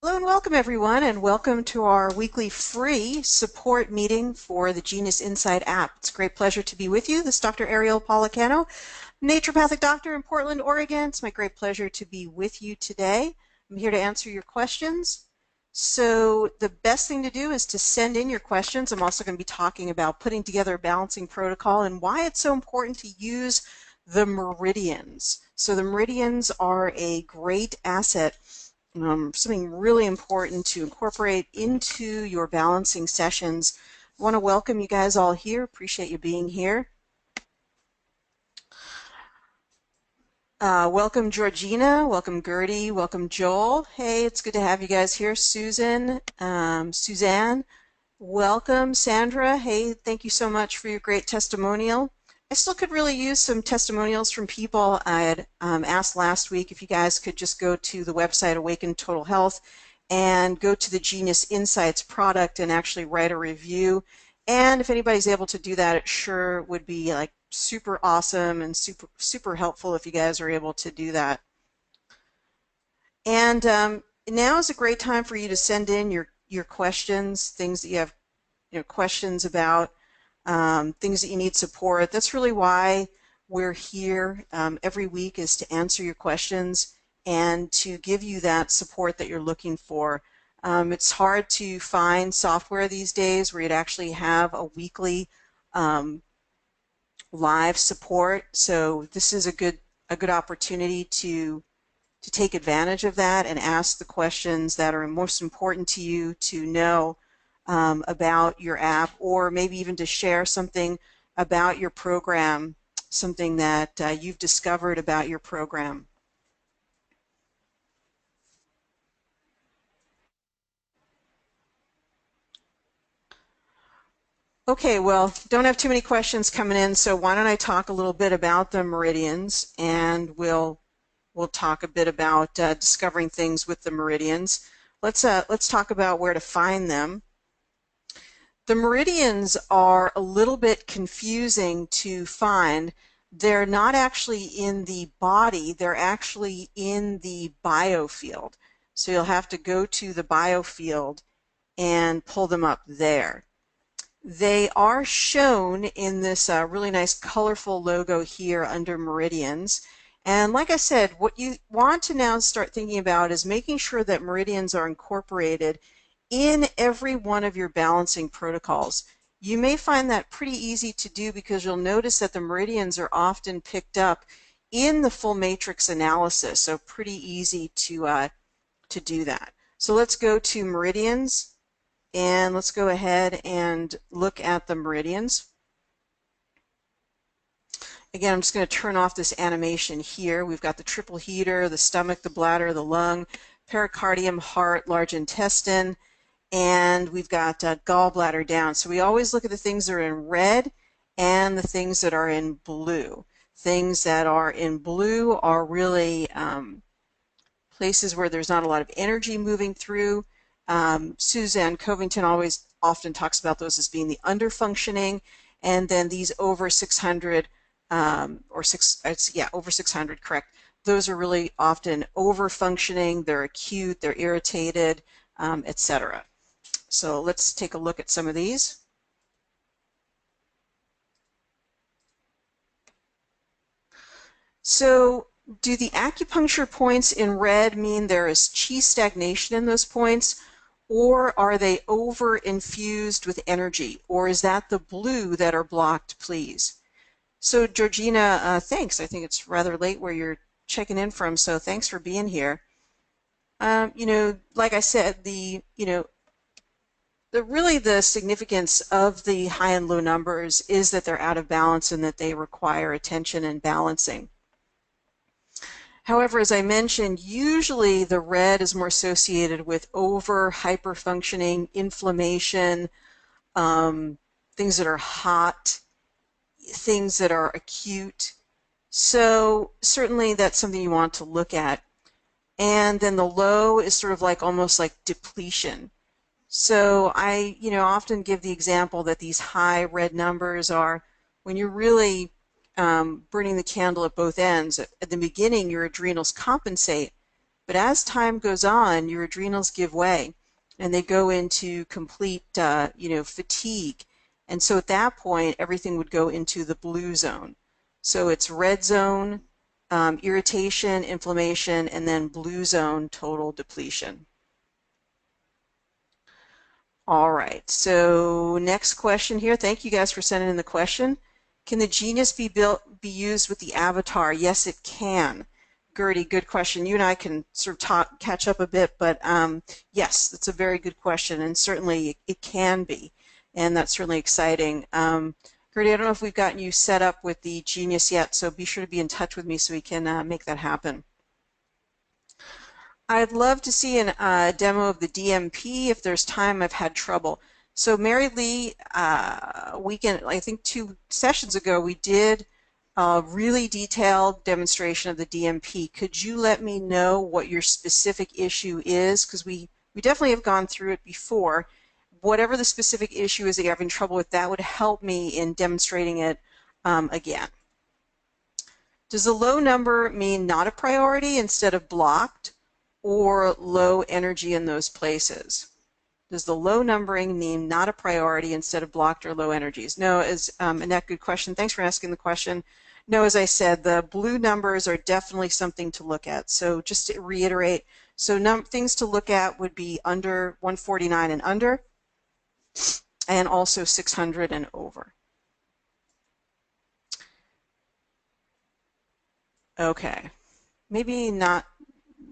Hello and welcome everyone, and welcome to our weekly free support meeting for the Genius Insight app. It's a great pleasure to be with you. This is Dr. Ariel Policano, naturopathic doctor in Portland, Oregon. It's my great pleasure to be with you today. I'm here to answer your questions. So the best thing to do is to send in your questions. I'm also going to be talking about putting together a balancing protocol and why it's so important to use the meridians. So the meridians are a great asset, something really important to incorporate into your balancing sessions. I want to welcome you guys all here. Appreciate you being here. Welcome Georgina, welcome Gertie, welcome Joel. Hey, it's good to have you guys here. Susan, Suzanne, welcome. Sandra, hey, thank you so much for your great testimonial. I still could really use some testimonials from people. I had asked last week if you guys could just go to the website Awaken Total Health and go to the Genius Insights product and actually write a review. And if anybody's able to do that, it sure would be like super awesome and super helpful if you guys are able to do that. And now is a great time for you to send in your questions, things that you have questions about, things that you need support. That's really why we're here every week, is to answer your questions and to give you that support that you're looking for. It's hard to find software these days where you'd actually have a weekly live support. So this is a good opportunity to take advantage of that and ask the questions that are most important to you to know about your app, or maybe even to share something about your program, something that you've discovered about your program. Okay, well, don't have too many questions coming in, so why don't I talk a little bit about the meridians, and we'll talk a bit about discovering things with the meridians. Let's talk about where to find them. The meridians are a little bit confusing to find. They're not actually in the body, they're actually in the biofield. So you'll have to go to the biofield and pull them up there. They are shown in this really nice colorful logo here under meridians. And like I said, what you want to now start thinking about is making sure that meridians are incorporated in every one of your balancing protocols. You may find that pretty easy to do because you'll notice that the meridians are often picked up in the full matrix analysis, so pretty easy to do that. So let's go to meridians, and let's go ahead and look at the meridians. Again, I'm just going to turn off this animation here. We've got the triple heater, the stomach, the bladder, the lung, pericardium, heart, large intestine, and we've got gallbladder down. So we always look at the things that are in red and the things that are in blue. Things that are in blue are really places where there's not a lot of energy moving through. Suzanne Covington often talks about those as being the underfunctioning, and then these over 600 over 600, correct. Those are really often over-functioning, they're acute, they're irritated, etc. So let's take a look at some of these. So do the acupuncture points in red mean there is chi stagnation in those points, or are they over-infused with energy, or is that the blue that are blocked, please? So Georgina, thanks. I think it's rather late where you're checking in from, so thanks for being here. Like I said, really the significance of the high and low numbers is that they're out of balance and that they require attention and balancing. However, as I mentioned, usually the red is more associated with over hyperfunctioning, inflammation, things that are hot, things that are acute. So certainly that's something you want to look at. And then the low is sort of like almost like depletion. So I often give the example that these high red numbers are when you're really burning the candle at both ends. At the beginning, your adrenals compensate, But as time goes on, your adrenals give way and they go into complete, fatigue. And so at that point, everything would go into the blue zone. So it's red zone, irritation, inflammation, and then blue zone, total depletion. All right, so next question here. Thank you guys for sending in the question. Can the genius be used with the avatar? Yes, it can. Gertie, good question. You and I can sort of catch up a bit, but yes, that's a very good question, and certainly it can be, and that's certainly exciting. Gertie, I don't know if we've gotten you set up with the genius yet, so be sure to be in touch with me so we can make that happen. I'd love to see a demo of the DMP if there's time. I've had trouble. So Mary Lee, I think 2 sessions ago, we did a really detailed demonstration of the DMP. Could you let me know what your specific issue is? Because we definitely have gone through it before. Whatever the specific issue is that you're having trouble with, that would help me in demonstrating it again. Does a low number mean not a priority instead of blocked, or low energy in those places? Does the low numbering mean not a priority instead of blocked or low energies? No, Annette, good question. Thanks for asking the question. No, as I said, the blue numbers are definitely something to look at. So just to reiterate, so things to look at would be under 149 and under, and also 600 and over. Okay, maybe not.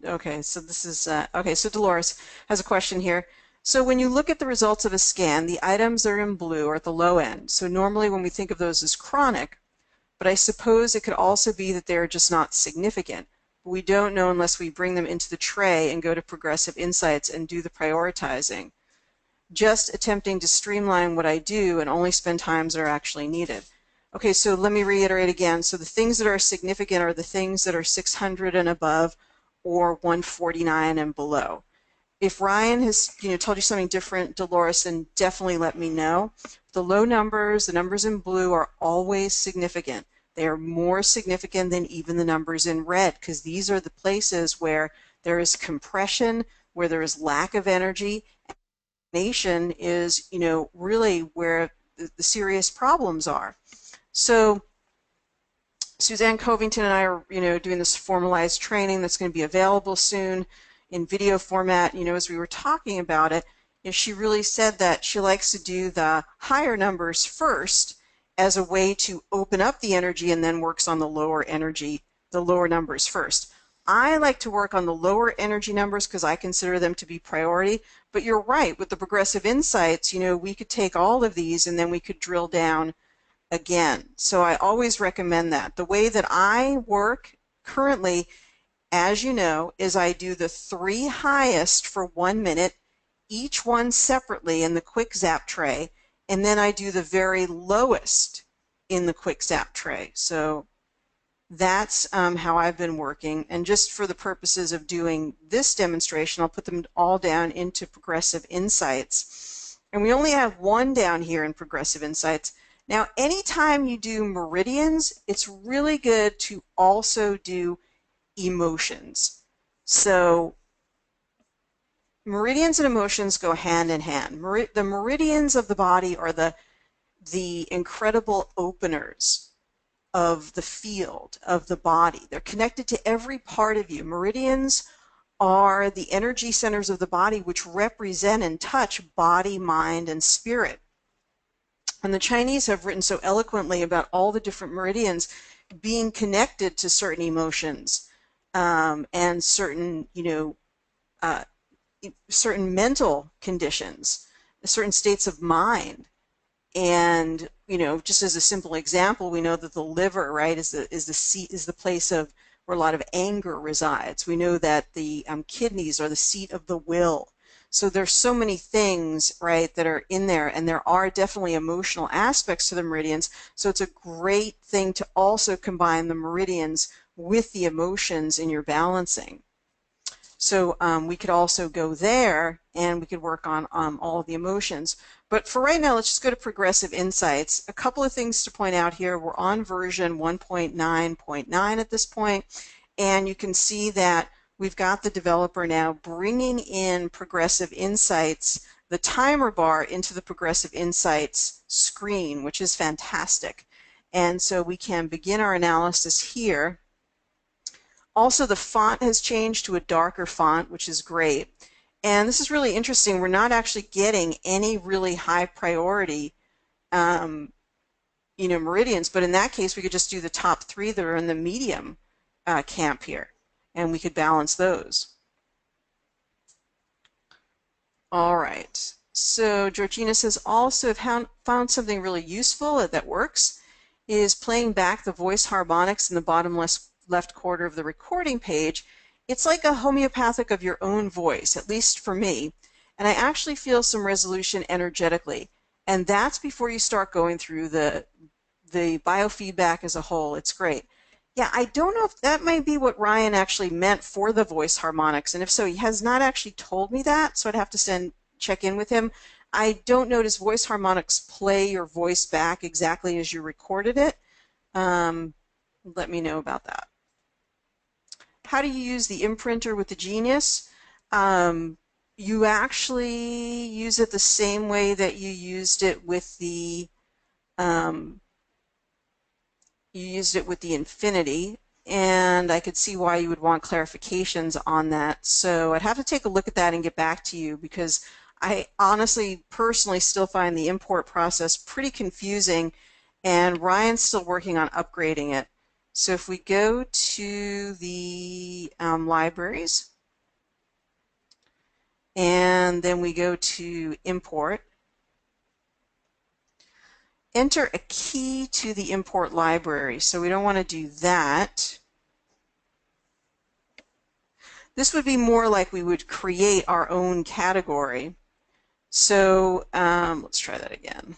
Okay, so this is, okay, so Dolores has a question here. So when you look at the results of a scan, the items that are in blue are at the low end. So normally when we think of those as chronic, but I suppose it could also be that they're just not significant. We don't know unless we bring them into the tray and go to Progressive Insights and do the prioritizing. Just attempting to streamline what I do and only spend times that are actually needed. Okay, so let me reiterate again. So the things that are significant are the things that are 600 and above, or 149 and below. If Ryan has told you something different, Dolores, then definitely let me know. The low numbers, the numbers in blue, are always significant. They are more significant than even the numbers in red, because these are the places where there is compression, where there is lack of energy. Nation is, really where the serious problems are. So Suzanne Covington and I are, doing this formalized training that's going to be available soon in video format. As we were talking about it, she really said that she likes to do the higher numbers first as a way to open up the energy, and then works on the lower energy, the lower numbers first. I like to work on the lower energy numbers because I consider them to be priority. But you're right, with the Progressive Insights, we could take all of these and then we could drill down again. So I always recommend that. The way that I work currently, as you know, is I do the 3 highest for 1 minute, each one separately in the quick zap tray, and then I do the very lowest in the quick zap tray. So that's how I've been working. And just for the purposes of doing this demonstration, I'll put them all down into Progressive Insights. And we only have one down here in Progressive Insights. Now, anytime you do meridians, it's really good to also do emotions. So meridians and emotions go hand in hand. The meridians of the body are the incredible openers of the field of the body. They're connected to every part of you. Meridians are the energy centers of the body, which represent and touch body, mind, and spirit. And the Chinese have written so eloquently about all the different meridians being connected to certain emotions and certain, certain mental conditions, certain states of mind. And just as a simple example, we know that the liver, right, is the place of where a lot of anger resides. We know that the kidneys are the seat of the will. So there's so many things, right, that are in there, and there are definitely emotional aspects to the meridians. So it's a great thing to also combine the meridians with the emotions in your balancing. So we could also go there, and we could work on all of the emotions. But for right now, let's just go to Progressive Insights. A couple of things to point out here. We're on version 1.9.9 at this point, and you can see that we've got the developer now bringing in Progressive Insights, the timer bar, into the Progressive Insights screen, which is fantastic. And so we can begin our analysis here. Also, the font has changed to a darker font, which is great. And this is really interesting. We're not actually getting any really high priority meridians, but in that case, we could just do the top 3 that are in the medium camp here, and we could balance those. All right, so Georgina says also have found something really useful that works is playing back the voice harmonics in the bottom left corner of the recording page. It's like a homeopathic of your own voice, at least for me, and I actually feel some resolution energetically. And that's before you start going through the biofeedback as a whole. It's great. Yeah, I don't know if that might be what Ryan actually meant for the voice harmonics, and if so, he has not actually told me that, so I'd have to check in with him. I don't know, does voice harmonics play your voice back exactly as you recorded it? Let me know about that. How do you use the imprinter with the Genius? You actually use it the same way that you used it with the Infinity, and I could see why you would want clarifications on that. So I'd have to take a look at that and get back to you, because I honestly, personally still find the import process pretty confusing, and Ryan's still working on upgrading it. So if we go to the libraries, and then we go to import, enter a key to the import library. So we don't want to do that. This would be more like we would create our own category. So let's try that again.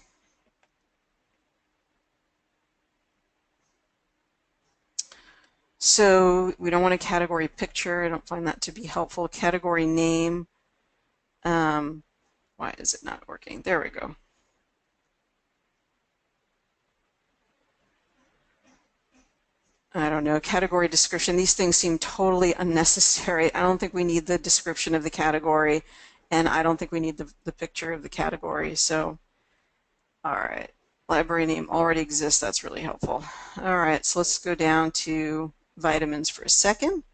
So we don't want a category picture. I don't find that to be helpful. Category name. Why is it not working? There we go. I don't know, category description. These things seem totally unnecessary. I don't think we need the description of the category, and I don't think we need the picture of the category. So, all right, library name already exists. That's really helpful. All right, so let's go down to vitamins for a second.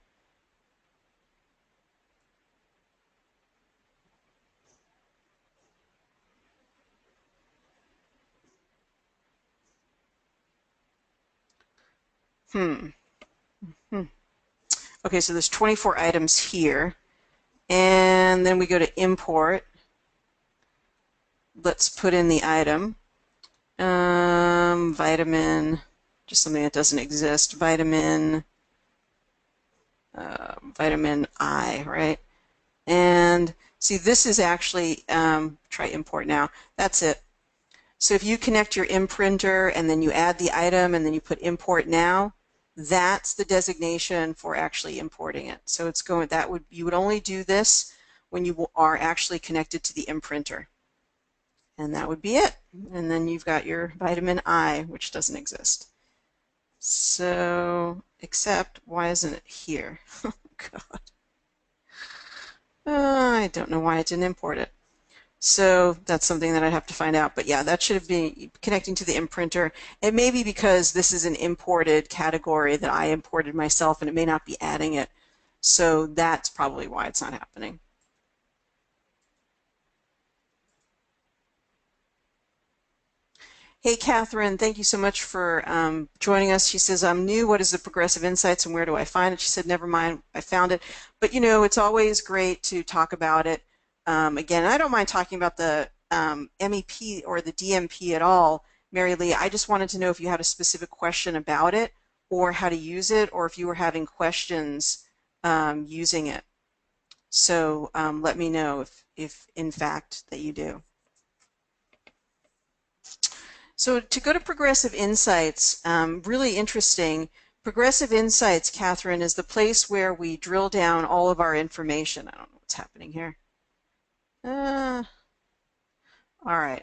Okay, so there's 24 items here. And then we go to import. Let's put in the item. Vitamin, just something that doesn't exist. Vitamin I, right? And see, this is actually, try import now. That's it. So if you connect your imprinter and then you add the item and then you put import now, that's the designation for actually importing it. So it's going, you would only do this when you are actually connected to the imprinter. And that would be it. And then you've got your vitamin I, which doesn't exist. So, except, why isn't it here? Oh, God. I don't know why it didn't import it. So that's something that I'd have to find out. But yeah, that should have been connecting to the imprinter. It may be because this is an imported category that I imported myself, and it may not be adding it. So that's probably why it's not happening. Hey, Catherine, thank you so much for joining us. She says, I'm new. What is the Progressive Insights and where do I find it? She said, never mind, I found it. But, you know, it's always great to talk about it. Again, I don't mind talking about the MEP or the DMP at all, Mary Lee. I just wanted to know if you had a specific question about it or how to use it, or if you were having questions using it. So let me know if in fact that you do. So to go to Progressive Insights, really interesting. Progressive Insights, Catherine, is the place where we drill down all of our information. I don't know what's happening here. All right.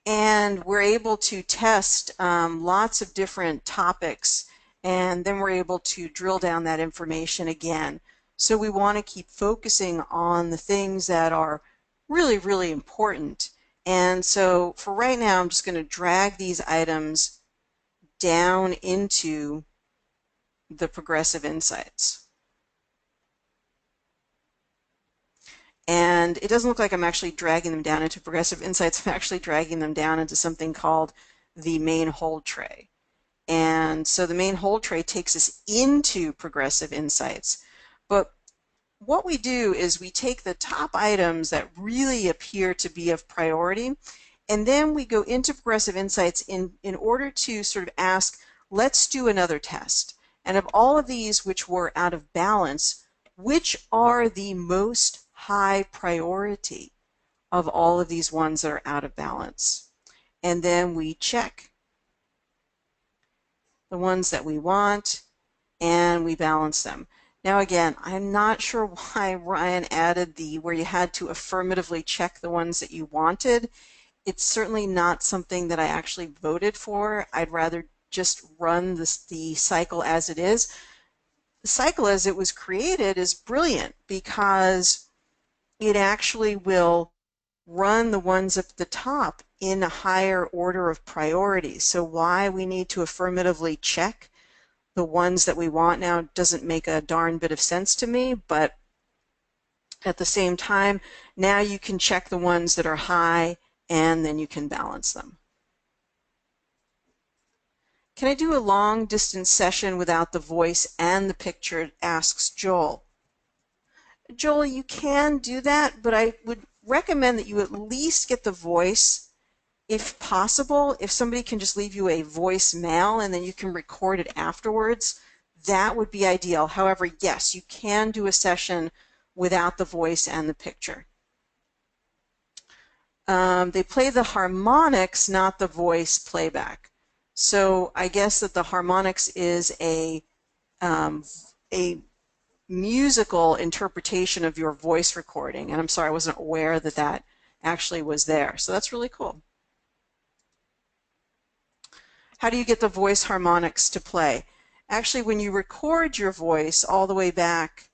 And we're able to test lots of different topics, and then we're able to drill down that information again. So we want to keep focusing on the things that are really, really important. And so for right now, I'm just going to drag these items down into the progressive insights. And it doesn't look like I'm actually dragging them down into progressive insights. I'm actually dragging them down into something called the main hold tray. And so the main hold tray takes us into progressive insights. But what we do is we take the top items that really appear to be of priority, and then we go into progressive insights in order to sort of ask, let's do another test. And of all of these which were out of balance, which are the most high priority of all of these ones that are out of balance? And then we check the ones that we want and we balance them. Now again, I'm not sure why Ryan added the where you had to affirmatively check the ones that you wanted. It's certainly not something that I actually voted for. I'd rather just run the cycle as it is. The cycle as it was created is brilliant because it actually will run the ones at the top in a higher order of priority. So why we need to affirmatively check the ones that we want now doesn't make a darn bit of sense to me, but at the same time, now you can check the ones that are high and then you can balance them. Can I do a long distance session without the voice and the picture? Asks Joel. Joel, you can do that, but I would recommend that you at least get the voice. If possible, if somebody can just leave you a voicemail and then you can record it afterwards, that would be ideal. However, yes, you can do a session without the voice and the picture. They play the harmonics, not the voice playback. So I guess that the harmonics is a musical interpretation of your voice recording. And I'm sorry, I wasn't aware that that actually was there. So that's really cool. How do you get the voice harmonics to play? Actually, when you record your voice all the way back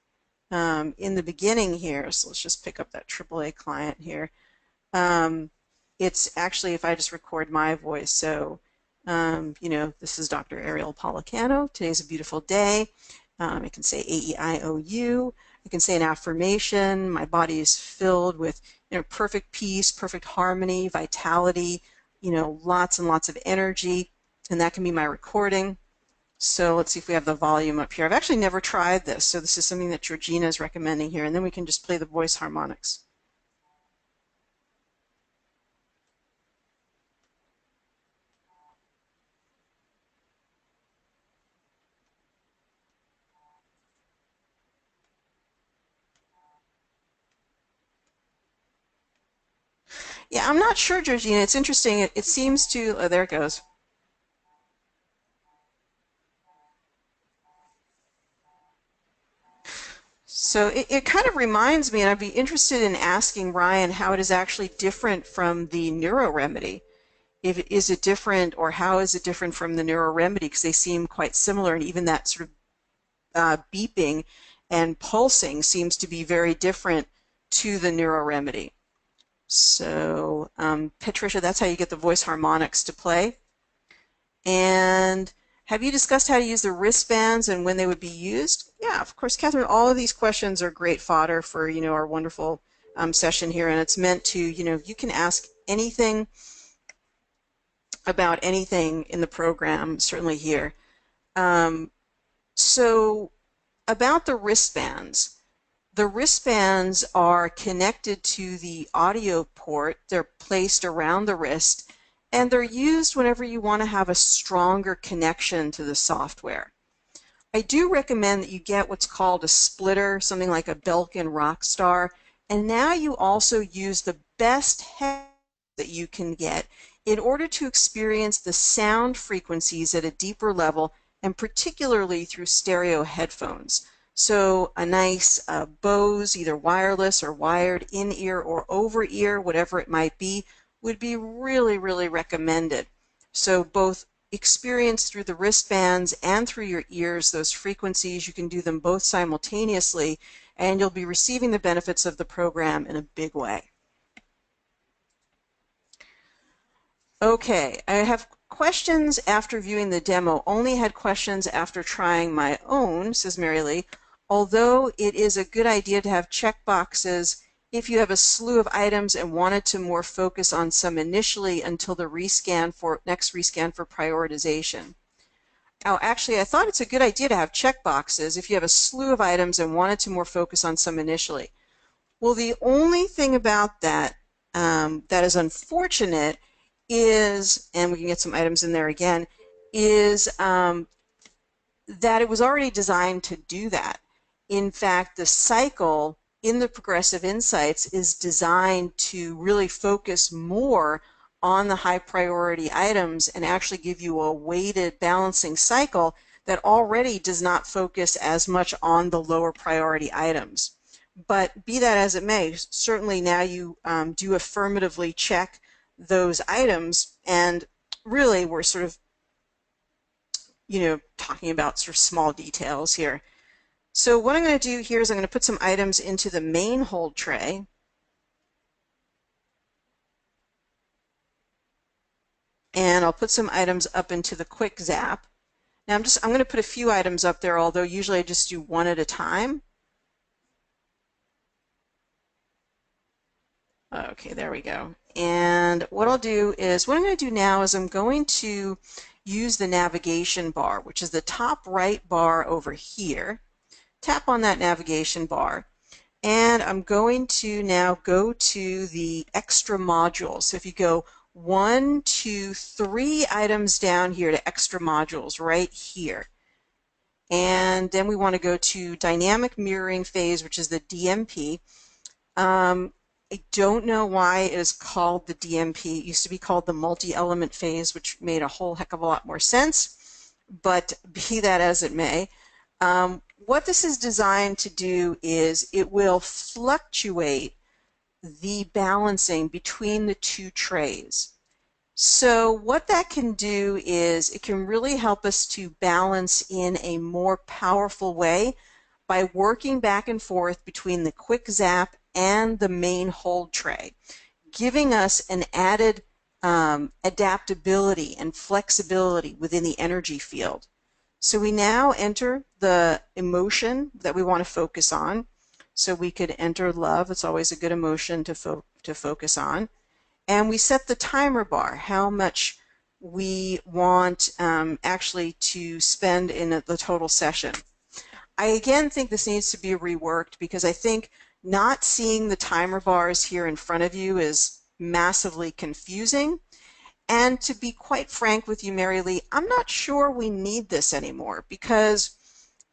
in the beginning here, so let's just pick up that AAA client here. It's actually, if I just record my voice, so, you know, this is Dr. Ariel Policano. Today's a beautiful day. I can say A-E-I-O-U. I can say an affirmation. My body is filled with, you know, perfect peace, perfect harmony, vitality, you know, lots and lots of energy. And that can be my recording. So let's see if we have the volume up here. I've actually never tried this, so this is something that Georgina is recommending here, and then we can just play the voice harmonics. Yeah, I'm not sure, Georgina. It's interesting. It seems to, oh, there it goes. So it kind of reminds me, and I'd be interested in asking Ryan how it is actually different from the neuro remedy. Is it different, or how is it different from the neuro remedy? Because they seem quite similar, and even that sort of beeping and pulsing seems to be very different to the neuro remedy. So Patricia, that's how you get the voice harmonics to play. And have you discussed how to use the wristbands and when they would be used? Yeah, of course, Catherine, all of these questions are great fodder for, you know, our wonderful session here, and it's meant to, you know, you can ask anything about anything in the program, certainly here. So about the wristbands are connected to the audio port. They're placed around the wrist, and they're used whenever you want to have a stronger connection to the software. I do recommend that you get what's called a splitter, something like a Belkin Rockstar, and now you also use the best headset that you can get in order to experience the sound frequencies at a deeper level, and particularly through stereo headphones. So a nice Bose, either wireless or wired, in-ear or over-ear, whatever it might be, would be really, really recommended. So both experience through the wristbands and through your ears those frequencies. You can do them both simultaneously, and you'll be receiving the benefits of the program in a big way. Okay, I have questions after viewing the demo. Only had questions after trying my own, says Mary Lee. Although it is a good idea to have checkboxes if you have a slew of items and wanted to more focus on some initially until the next rescan for prioritization. Oh, actually, I thought it's a good idea to have checkboxes if you have a slew of items and wanted to more focus on some initially. Well, the only thing about that that is unfortunate is, and we can get some items in there again, is that it was already designed to do that. In fact, the cycle in the Progressive Insights is designed to really focus more on the high priority items and actually give you a weighted balancing cycle that already does not focus as much on the lower priority items. But be that as it may, certainly now you do affirmatively check those items, and really we're sort of, talking about sort of small details here. So what I'm going to do here is I'm going to put some items into the main hold tray. And I'll put some items up into the quick zap. Now I'm going to put a few items up there, although usually I just do one at a time. Okay, there we go. And what I'm going to do now is I'm going to use the navigation bar, which is the top right bar over here. Tap on that navigation bar, and I'm going to now go to the extra modules. So if you go 1, 2, 3 items down here to extra modules right here. And then we want to go to dynamic mirroring phase, which is the DMP. I don't know why it is called the DMP. It used to be called the multi-element phase, which made a whole heck of a lot more sense, but be that as it may. What this is designed to do is it will fluctuate the balancing between the two trays. So what that can do is it can really help us to balance in a more powerful way by working back and forth between the quick zap and the main hold tray, giving us an added adaptability and flexibility within the energy field. So we now enter the emotion that we want to focus on. So we could enter love. It's always a good emotion to focus on. And we set the timer bar, how much we want actually to spend in the total session. I again think this needs to be reworked because I think not seeing the timer bars here in front of you is massively confusing. And to be quite frank with you, Mary Lee, I'm not sure we need this anymore because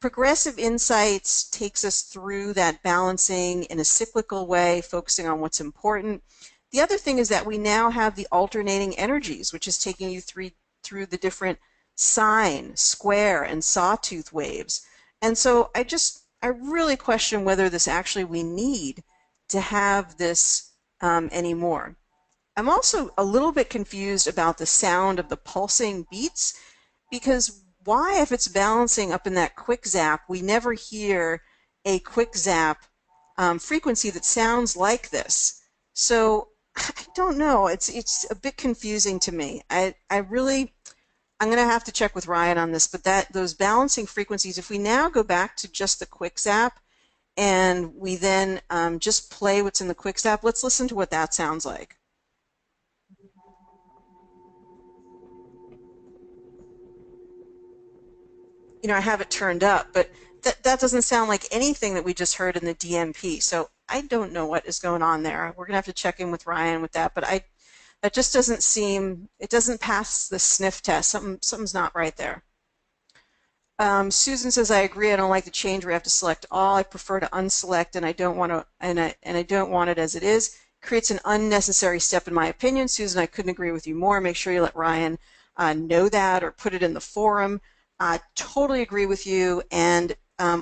Progressive Insights takes us through that balancing in a cyclical way, focusing on what's important. The other thing is that we now have the alternating energies, which is taking you through the different sine, square, and sawtooth waves. And so I really question whether we need to have this anymore. I'm also a little bit confused about the sound of the pulsing beats, because why, if it's balancing up in that quick zap, we never hear a quick zap frequency that sounds like this. So I don't know. It's a bit confusing to me. I'm going to have to check with Ryan on this, but those balancing frequencies, if we now go back to just the quick zap and we then just play what's in the quick zap, let's listen to what that sounds like. I have it turned up, but that doesn't sound like anything that we just heard in the DMP. So I don't know what is going on there. We're going to have to check in with Ryan with that, but that just doesn't seem, it doesn't pass the sniff test. Something's not right there. Susan says, I agree. I don't like the change where we have to select all. I prefer to unselect, and I don't want to, and I don't want it as it is. Creates an unnecessary step, in my opinion. Susan, I couldn't agree with you more. Make sure you let Ryan know that or put it in the forum. Totally agree with you. And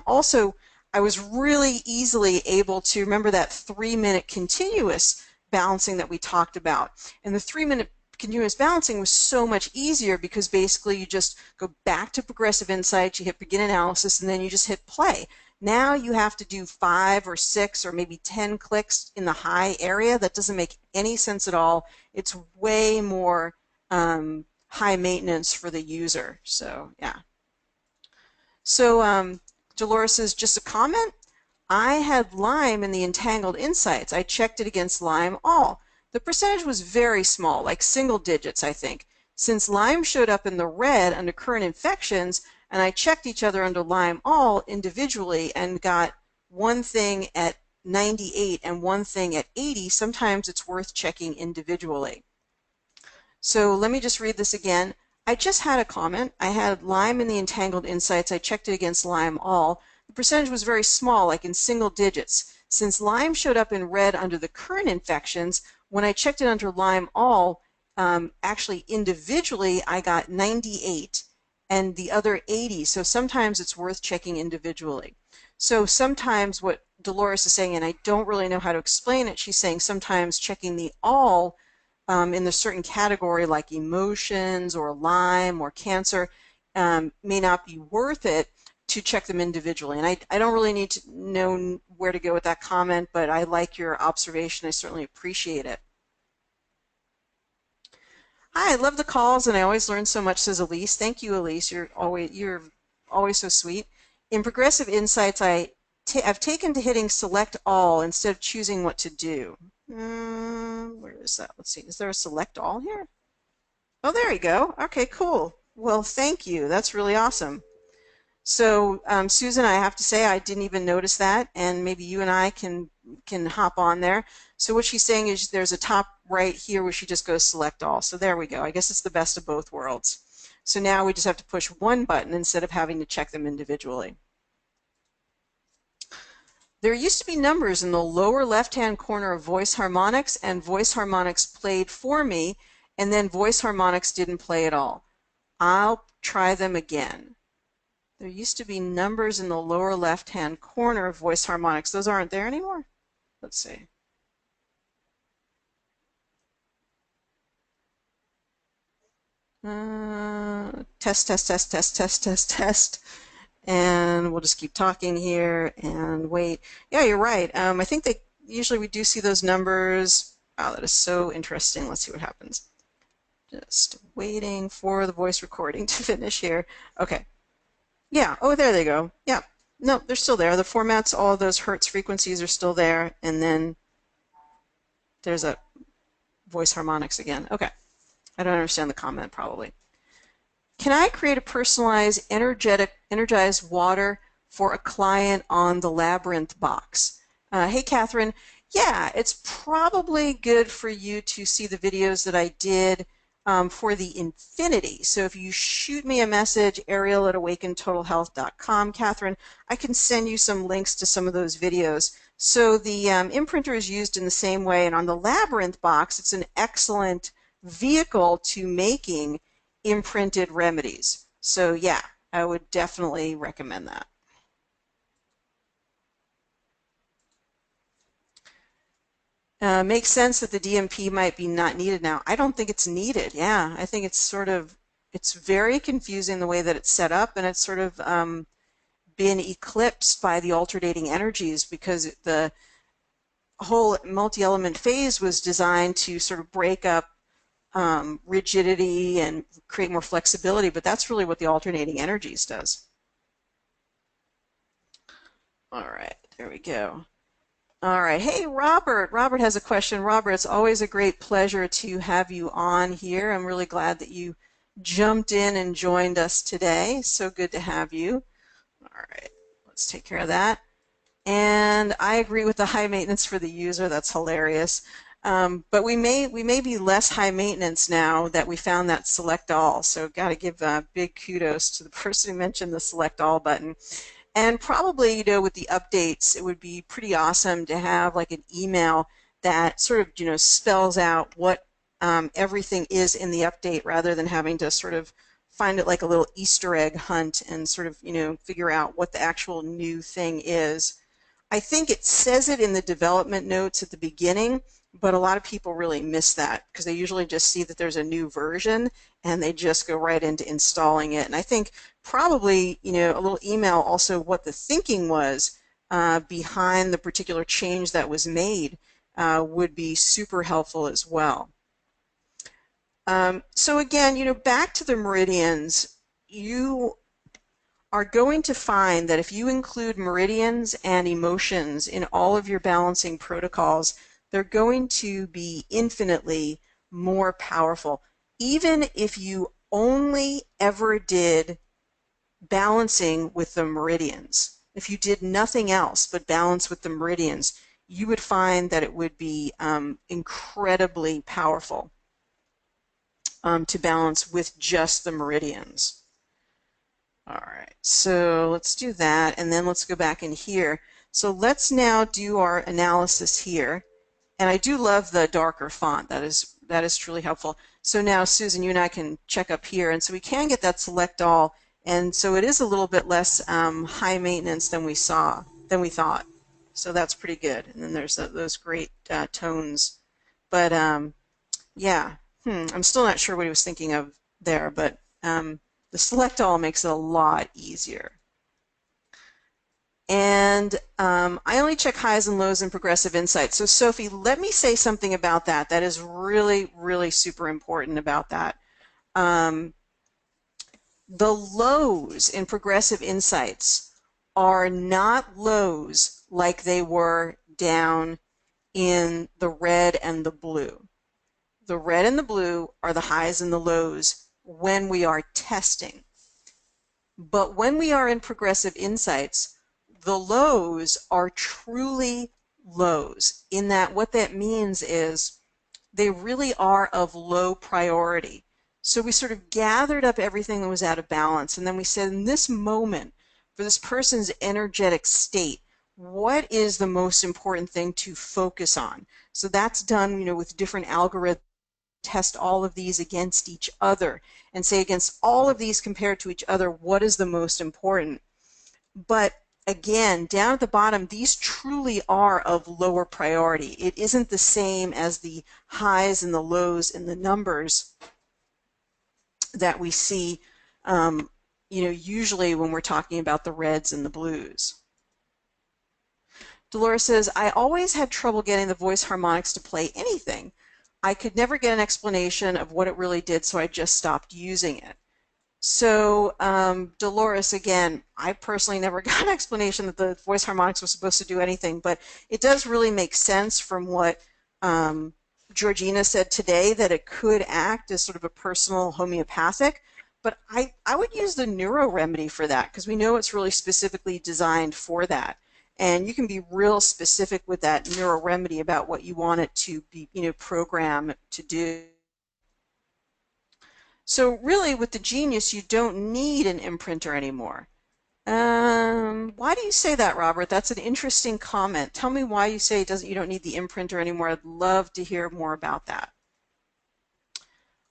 also, I was really easily able to remember that 3-minute continuous balancing that we talked about. And the 3-minute continuous balancing was so much easier because basically you just go back to Progressive Insights, you hit begin analysis, and then you just hit play. Now you have to do 5 or 6 or maybe 10 clicks in the high area. That doesn't make any sense at all. It's way more high maintenance for the user. So yeah. So Dolores says, just a comment. I had Lyme in the Entangled Insights. I checked it against Lyme all. The percentage was very small, like single digits, I think. Since Lyme showed up in the red under current infections, and I checked each other under Lyme all individually and got one thing at 98 and one thing at 80, sometimes it's worth checking individually. So let me just read this again. I just had a comment. I had Lyme in the Entangled Insights. I checked it against Lyme all. The percentage was very small, like in single digits. Since Lyme showed up in red under the current infections, when I checked it under Lyme all, actually individually, I got 98 and the other 80. So sometimes it's worth checking individually. So sometimes what Dolores is saying, and I don't really know how to explain it, she's saying sometimes checking the all in the certain category like emotions or Lyme or cancer may not be worth it to check them individually. And I don't really need to know where to go with that comment, but I like your observation. I certainly appreciate it. Hi, I love the calls and I always learn so much, says Elise. Thank you, Elise. You're always so sweet. In Progressive Insights, I've taken to hitting select all instead of choosing what to do. Where is that? Let's see. Is there a select all here? Oh, there you go. Okay, cool. Well, thank you. That's really awesome. So, Susan, I have to say I didn't even notice that, and maybe you and I can hop on there. So what she's saying is there's a top right here where she just goes select all. So there we go. I guess it's the best of both worlds. So now we just have to push one button instead of having to check them individually. There used to be numbers in the lower left-hand corner of voice harmonics, and voice harmonics played for me, and then voice harmonics didn't play at all. I'll try them again. There used to be numbers in the lower left-hand corner of voice harmonics. Those aren't there anymore? Let's see. Test, test, test, test, test, test, test. And we'll just keep talking here and wait. Yeah, you're right. I think usually we do see those numbers. Wow, that is so interesting. Let's see what happens. Just waiting for the voice recording to finish here. Okay. Yeah, oh, there they go. Yeah, no, they're still there. The formats, all of those hertz frequencies are still there, and then there's a voice harmonics again. Okay, I don't understand the comment probably. Can I create a personalized energized water for a client on the Labyrinth box? Hey, Catherine. Yeah, it's probably good for you to see the videos that I did for the Infinity. So if you shoot me a message, Ariel at awakentotalhealth.com, Catherine, I can send you some links to some of those videos. So the imprinter is used in the same way, and on the Labyrinth box, it's an excellent vehicle to making imprinted remedies. So yeah, I would definitely recommend that. Makes sense that the DMP might be not needed now. I don't think it's needed. Yeah, I think it's it's very confusing the way that it's set up, and it's sort of been eclipsed by the alternating energies because the whole multi-element phase was designed to sort of break up rigidity and create more flexibility, but that's really what the alternating energies does. All right, there we go. All right. Hey, Robert. Robert has a question. Robert, it's always a great pleasure to have you on here. I'm really glad that you jumped in and joined us today. So good to have you. All right. Let's take care of that. And I agree with the high maintenance for the user. That's hilarious. But we may be less high maintenance now that we found that select all. So got to give big kudos to the person who mentioned the select all button. And probably, you know, with the updates, it would be pretty awesome to have like an email that sort of, you know, spells out what everything is in the update rather than having to sort of find it like a little Easter egg hunt and sort of, you know, figure out what the actual new thing is. I think it says it in the development notes at the beginning, But a lot of people really miss that because they usually just see that there's a new version and they just go right into installing it. And I think probably, you know, a little email also what the thinking was behind the particular change that was made would be super helpful as well. So again, you know, back to the meridians, you are going to find that if you include meridians and emotions in all of your balancing protocols, they're going to be infinitely more powerful. Even if you only ever did balancing with the meridians, if you did nothing else but balance with the meridians, you would find that it would be incredibly powerful to balance with just the meridians. All right, so let's do that, and then let's go back in here. So let's now do our analysis here. And I do love the darker font. That is truly helpful. So now, Susan, you and I can check up here, and so we can get that select all, and so it is a little bit less high maintenance than we thought. So that's pretty good. And then there's those great tones. But yeah, I'm still not sure what he was thinking of there, but the select all makes it a lot easier. And I only check highs and lows in progressive insight. So Sophie, let me say something about that. That is really, really super important about that. The lows in progressive insights are not lows like they were down in the red and the blue. The red and the blue are the highs and the lows when we are testing. But when we are in progressive insights, the lows are truly lows, in that what that means is they really are of low priority. So we sort of gathered up everything that was out of balance, and then we said, in this moment, for this person's energetic state, what is the most important thing to focus on? So that's done, you know, with different algorithms. Test all of these against each other and say, against all of these compared to each other, what is the most important? But again, down at the bottom, these truly are of lower priority. It isn't the same as the highs and the lows in the numbers that we see, you know, usually when we're talking about the reds and the blues. Dolores says, I always had trouble getting the voice harmonics to play anything. I could never get an explanation of what it really did, so I just stopped using it. So Dolores, again, I personally never got an explanation that the voice harmonics was supposed to do anything, but it does really make sense from what Georgina said today, that it could act as sort of a personal homeopathic. But I would use the neuro remedy for that, because we know it's really specifically designed for that. And you can be real specific with that neuro remedy about what you want it to be, you know, program to do. So really, with the Genius, you don't need an imprinter anymore. Why do you say that, Robert? That's an interesting comment. Tell me why you say you don't need the imprinter anymore. I'd love to hear more about that.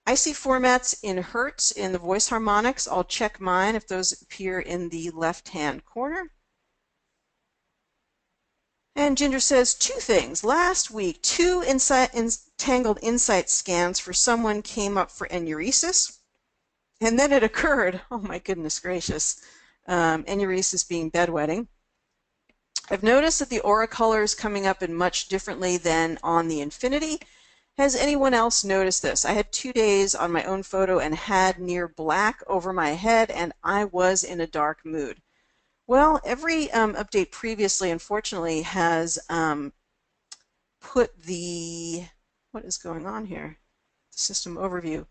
I see formats in Hertz in the voice harmonics. I'll check mine if those appear in the left-hand corner. And Ginger says two things. Last week, two entangled insight scans for someone came up for enuresis. And then it occurred. Oh my goodness gracious. Enuresis being bedwetting. I've noticed that the aura color is coming up in much differently than on the Infinity. Has anyone else noticed this? I had 2 days on my own photo and had near black over my head, and I was in a dark mood. Well, every update previously, unfortunately, has put the, what is going on here? The system overview.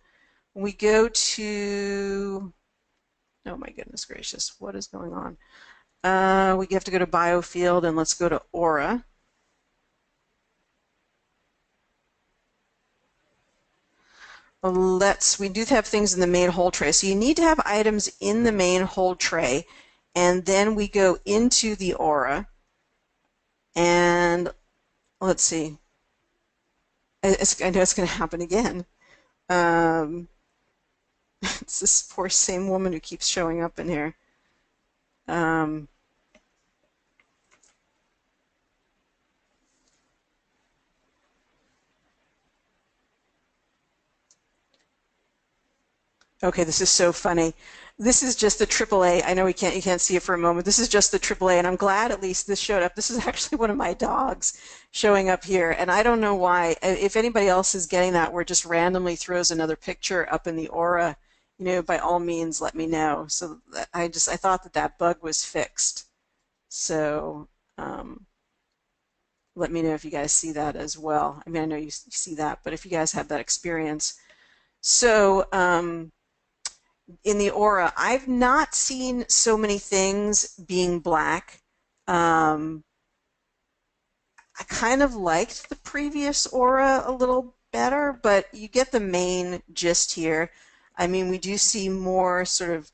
When we go to, oh my goodness gracious, what is going on? We have to go to Biofield, and let's go to Aura. We do have things in the main hold tray. So you need to have items in the main hold tray, and then we go into the Aura, and let's see. I know it's going to happen again. It's this poor same woman who keeps showing up in here. Okay, this is so funny. This is just the AAA. I know you can't see it for a moment. This is just the AAA, and I'm glad at least this showed up. This is actually one of my dogs showing up here, and I don't know why. If anybody else is getting that, where it just randomly throws another picture up in the Aura, by all means, let me know. So I thought that bug was fixed. So let me know if you guys see that as well. I mean, I know you see that, but if you guys have that experience. So in the Aura, I've not seen so many things being black. I kind of liked the previous Aura a little better, but you get the main gist here. I mean, we do see more sort of,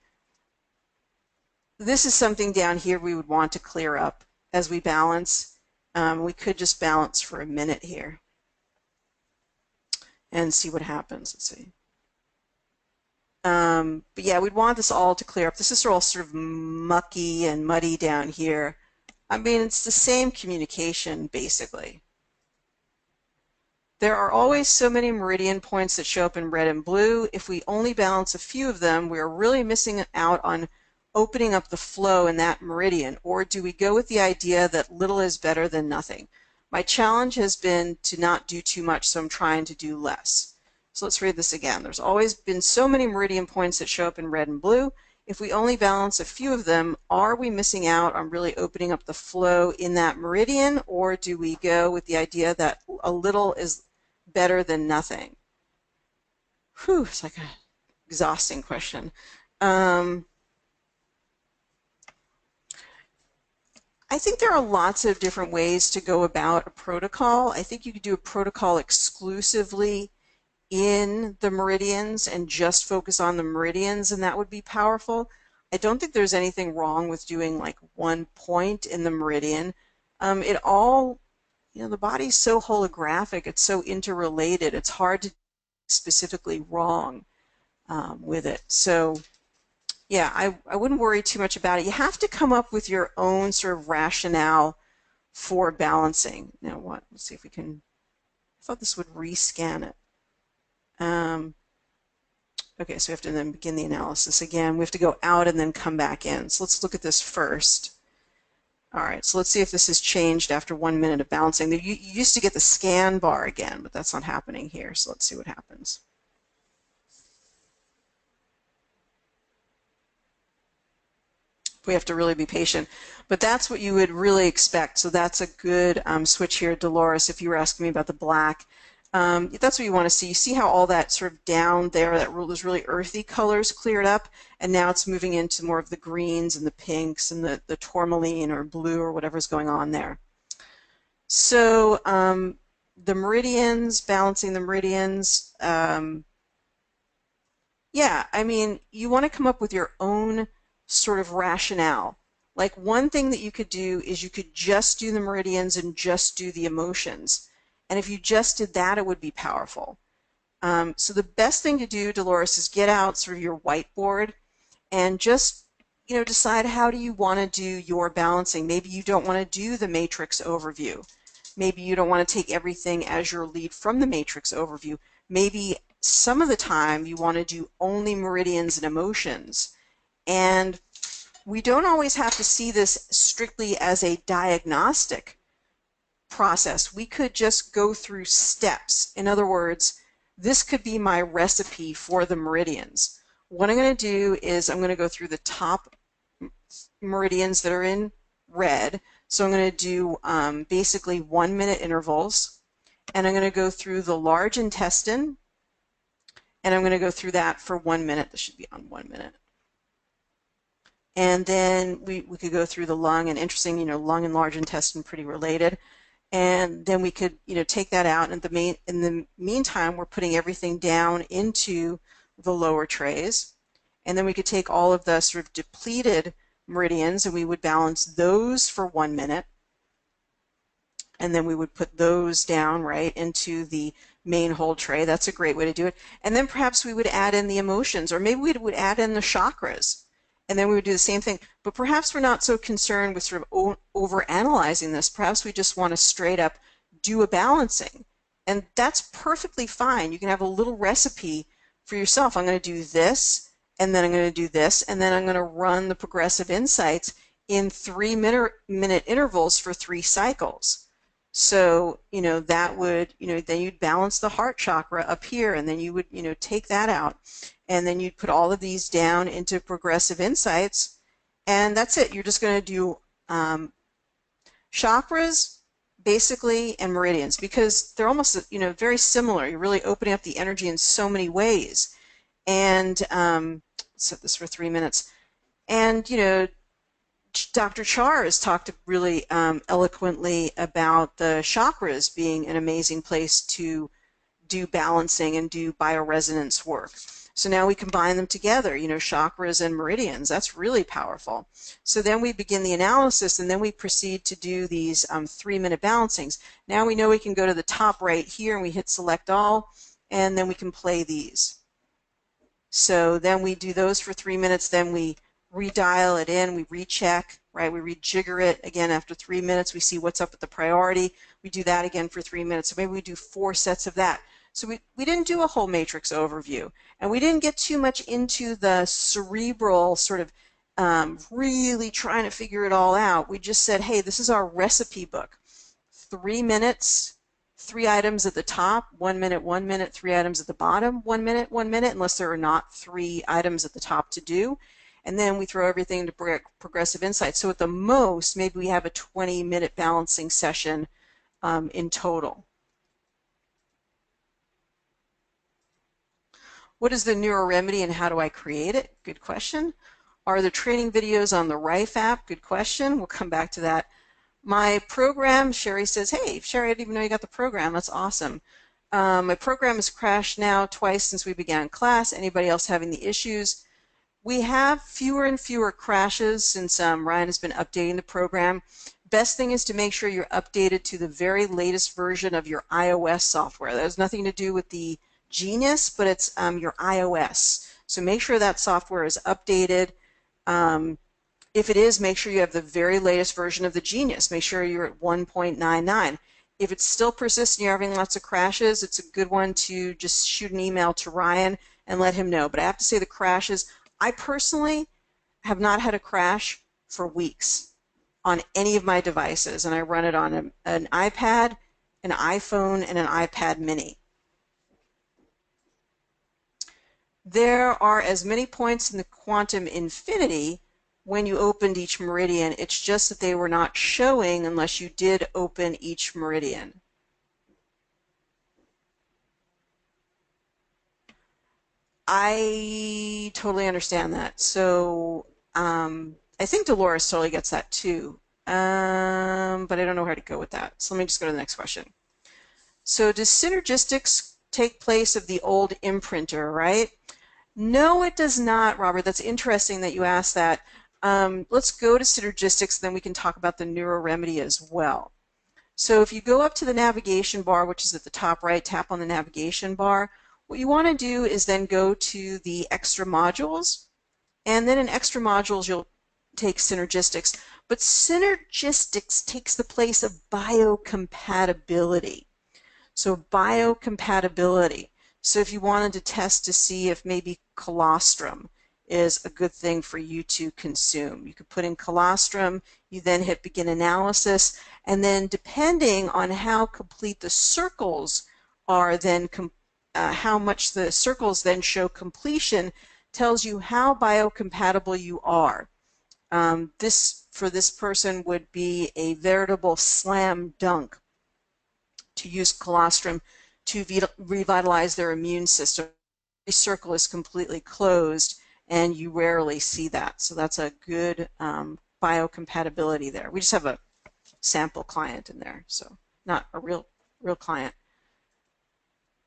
this is something down here we would want to clear up as we balance. We could just balance for a minute here and see what happens. Let's see. But yeah, we'd want this all to clear up. This is all sort of mucky and muddy down here. I mean, it's the same communication, basically. There are always so many meridian points that show up in red and blue. If we only balance a few of them, we are really missing out on opening up the flow in that meridian. Or do we go with the idea that little is better than nothing? My challenge has been to not do too much, so I'm trying to do less. So let's read this again. There's always been so many meridian points that show up in red and blue. If we only balance a few of them, are we missing out on really opening up the flow in that meridian, or do we go with the idea that a little is better than nothing? Whew, it's like an exhausting question. I think there are lots of different ways to go about a protocol. I think you could do a protocol exclusively in the meridians and just focus on the meridians, and that would be powerful. I don't think there's anything wrong with doing like one point in the meridian. It all, the body's so holographic, it's so interrelated, it's hard to specifically wrong with it. So yeah, I wouldn't worry too much about it. You have to come up with your own sort of rationale for balancing. Now what? Let's see if we can, I thought this would rescan it. Okay, so we have to then begin the analysis again. We have to go out and then come back in. So let's look at this first. All right, so let's see if this has changed after 1 minute of balancing. You used to get the scan bar again, but that's not happening here. So let's see what happens. We have to really be patient, but that's what you would really expect. So that's a good switch here, Dolores, if you were asking me about the black. That's what you want to see. You see how all that sort of down there, those really earthy colors cleared up, and now it's moving into more of the greens and the pinks and the tourmaline or blue or whatever's going on there. So the meridians, balancing the meridians, yeah, I mean, you want to come up with your own sort of rationale. Like one thing that you could do is you could just do the meridians and just do the emotions. And if you just did that, it would be powerful. So the best thing to do, Dolores, is get out sort of your whiteboard and just, decide how do you want to do your balancing. Maybe you don't want to do the matrix overview. Maybe you don't want to take everything as your lead from the matrix overview. Maybe some of the time you want to do only meridians and emotions. And we don't always have to see this strictly as a diagnostic process. We could just go through steps. In other words, this could be my recipe for the meridians. What I'm going to do is I'm going to go through the top meridians that are in red. So I'm going to do basically 1 minute intervals, and I'm going to go through the large intestine, and I'm going to go through that for 1 minute. This should be on 1 minute. And then we could go through the lung, and interesting, lung and large intestine pretty related. And then we could, take that out. And in the meantime, we're putting everything down into the lower trays. And then we could take all of the sort of depleted meridians and we would balance those for 1 minute. And then we would put those down right into the main whole tray. That's a great way to do it. And then perhaps we would add in the emotions, or maybe we would add in the chakras. And then we would do the same thing. But perhaps we're not so concerned with sort of over-analyzing this. Perhaps we just want to straight up do a balancing. And that's perfectly fine. You can have a little recipe for yourself, I'm going to do this, and then I'm going to do this, and then I'm going to run the progressive insights in 3-minute intervals for 3 cycles. So, that would, then you'd balance the heart chakra up here, and then you would, take that out, and then you'd put all of these down into progressive insights, and that's it. You're just going to do chakras, basically, and meridians, because they're almost, very similar. You're really opening up the energy in so many ways. And let's set this for 3 minutes. And, Dr. Char has talked really eloquently about the chakras being an amazing place to do balancing and do bioresonance work. So now we combine them together, chakras and meridians. That's really powerful. So then we begin the analysis, and then we proceed to do these 3-minute balancings. Now we know we can go to the top right here, and we hit select all, and then we can play these. So then we do those for 3 minutes, then we redial it in, we recheck, right? We rejigger it again after 3 minutes. We see what's up with the priority. We do that again for 3 minutes. So maybe we do 4 sets of that. So we didn't do a whole matrix overview, and we didn't get too much into the cerebral sort of really trying to figure it all out. We just said, hey, this is our recipe book. 3 minutes, 3 items at the top, 1 minute, 1 minute, 3 items at the bottom, 1 minute, 1 minute, unless there are not 3 items at the top to do. And then we throw everything into progressive insight. So at the most, maybe we have a 20-minute balancing session in total. What is the NeuroRemedy and how do I create it? Good question. Are there training videos on the Rife app? Good question. We'll come back to that. My program, Sherry says, hey, Sherry, I didn't even know you got the program. That's awesome. My program has crashed now twice since we began class. Anybody else having the issues? We have fewer and fewer crashes since Ryan has been updating the program. Best thing is to make sure you're updated to the very latest version of your iOS software. That has nothing to do with the Genius, but it's your iOS. So make sure that software is updated. If it is, make sure you have the very latest version of the Genius. Make sure you're at 1.99. If it still persists and you're having lots of crashes, it's a good one to just shoot an email to Ryan and let him know. But I have to say the crashes, I personally have not had a crash for weeks on any of my devices, and I run it on an iPad, an iPhone, and an iPad mini. There are as many points in the quantum infinity when you opened each meridian. It's just that they were not showing unless you did open each meridian. I totally understand that. So I think Dolores totally gets that too, but I don't know how to go with that. So let me just go to the next question. So does synergistics take place of the old imprinter, right? No, it does not, Robert. That's interesting that you asked that. Let's go to synergistics, then we can talk about the NeuroRemedy as well. So if you go up to the navigation bar, which is at the top right, tap on the navigation bar. What you want to do is then go to the extra modules, and then in extra modules you'll take synergistics. But synergistics takes the place of biocompatibility. So biocompatibility. So if you wanted to test to see if maybe colostrum is a good thing for you to consume, you could put in colostrum, you then hit begin analysis, and then depending on how complete the circles are, then how much the circles then show completion tells you how biocompatible you are. This, for this person, would be a veritable slam dunk to use colostrum to revitalize their immune system. The circle is completely closed, and you rarely see that. So that's a good biocompatibility there. We just have a sample client in there, so not a real client.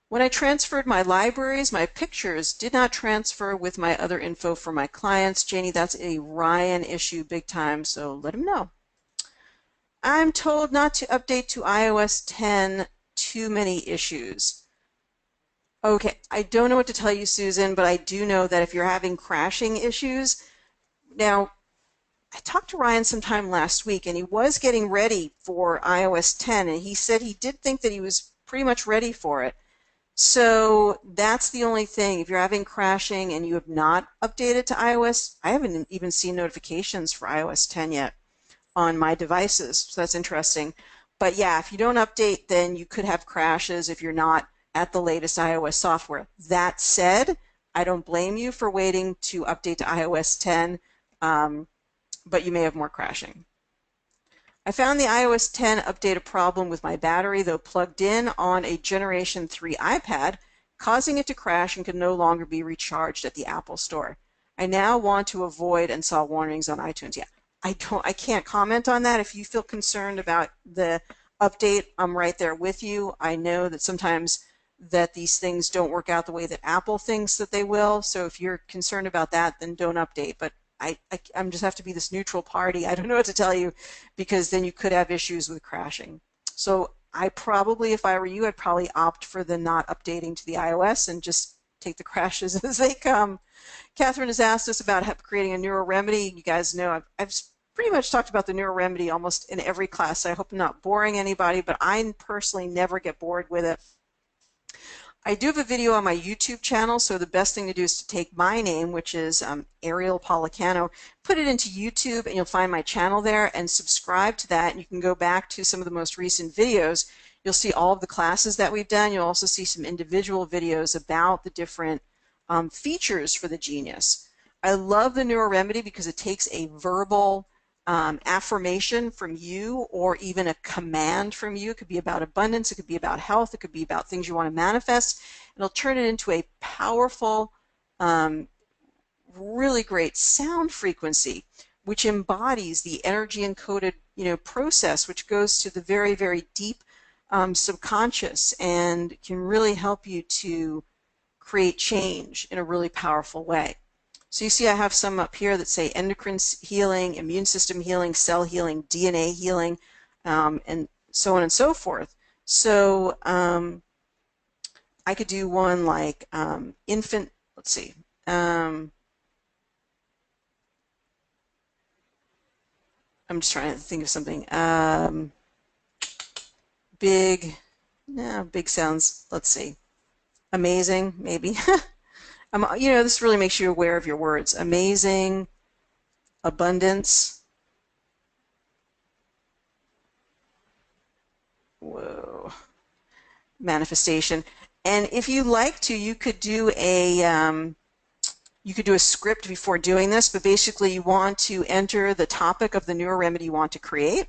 When I transferred my libraries, my pictures did not transfer with my other info for my clients. Janie, that's a Ryan issue big time, so let him know. I'm told not to update to iOS 10, too many issues. Okay, I don't know what to tell you, Susan, but I do know that if you're having crashing issues, now, I talked to Ryan sometime last week, and he was getting ready for iOS 10, and he said he did think that he was pretty much ready for it. So that's the only thing. If you're having crashing and you have not updated to iOS, I haven't even seen notifications for iOS 10 yet on my devices, so that's interesting. But yeah, if you don't update, then you could have crashes if you're not at the latest iOS software. That said, I don't blame you for waiting to update to iOS 10, but you may have more crashing. I found the iOS 10 update a problem with my battery, though plugged in on a Generation 3 iPad, causing it to crash and could no longer be recharged at the Apple Store. I now want to avoid and saw warnings on iTunes. Yeah, I can't comment on that. If you feel concerned about the update, I'm right there with you. I know that sometimes that these things don't work out the way that Apple thinks that they will. So if you're concerned about that, then don't update. But I'm just have to be this neutral party. I don't know what to tell you, because then you could have issues with crashing. So I probably, if I were you, I'd probably opt for the not updating to the iOS and just take the crashes as they come. Catherine has asked us about creating a neuro remedy. You guys know I've pretty much talked about the neuro remedy almost in every class. So I hope I'm not boring anybody, but I personally never get bored with it. I do have a video on my YouTube channel, so the best thing to do is to take my name, which is Ariel Policano, put it into YouTube, and you'll find my channel there, and subscribe to that. And you can go back to some of the most recent videos. You'll see all of the classes that we've done. You'll also see some individual videos about the different features for the Genius. I love the Neuro Remedy because it takes a verbal affirmation from you, or even a command from you. It could be about abundance, it could be about health, it could be about things you want to manifest. It'll turn it into a powerful, really great sound frequency, which embodies the energy encoded process, which goes to the very, very deep subconscious and can really help you to create change in a really powerful way. So you see I have some up here that say endocrine healing, immune system healing, cell healing, DNA healing, and so on and so forth. So I could do one like infant, let's see. I'm just trying to think of something. Big, no, big sounds, let's see. Amazing, maybe. This really makes you aware of your words. Amazing, abundance. Whoa. Manifestation. And if you like to, you could do a script before doing this, but basically you want to enter the topic of the neuro remedy you want to create.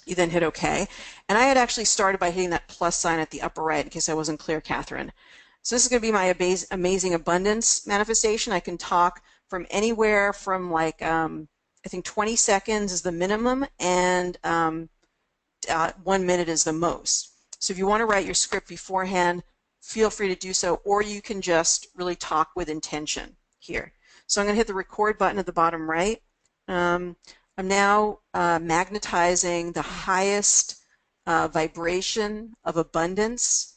You then hit OK. And I had actually started by hitting that plus sign at the upper right in case I wasn't clear, Catherine. So this is going to be my amazing abundance manifestation. I can talk from anywhere from like, I think 20 seconds is the minimum, and 1 minute is the most. So if you want to write your script beforehand, feel free to do so, or you can just really talk with intention here. So I'm going to hit the record button at the bottom right. I'm now magnetizing the highest vibration of abundance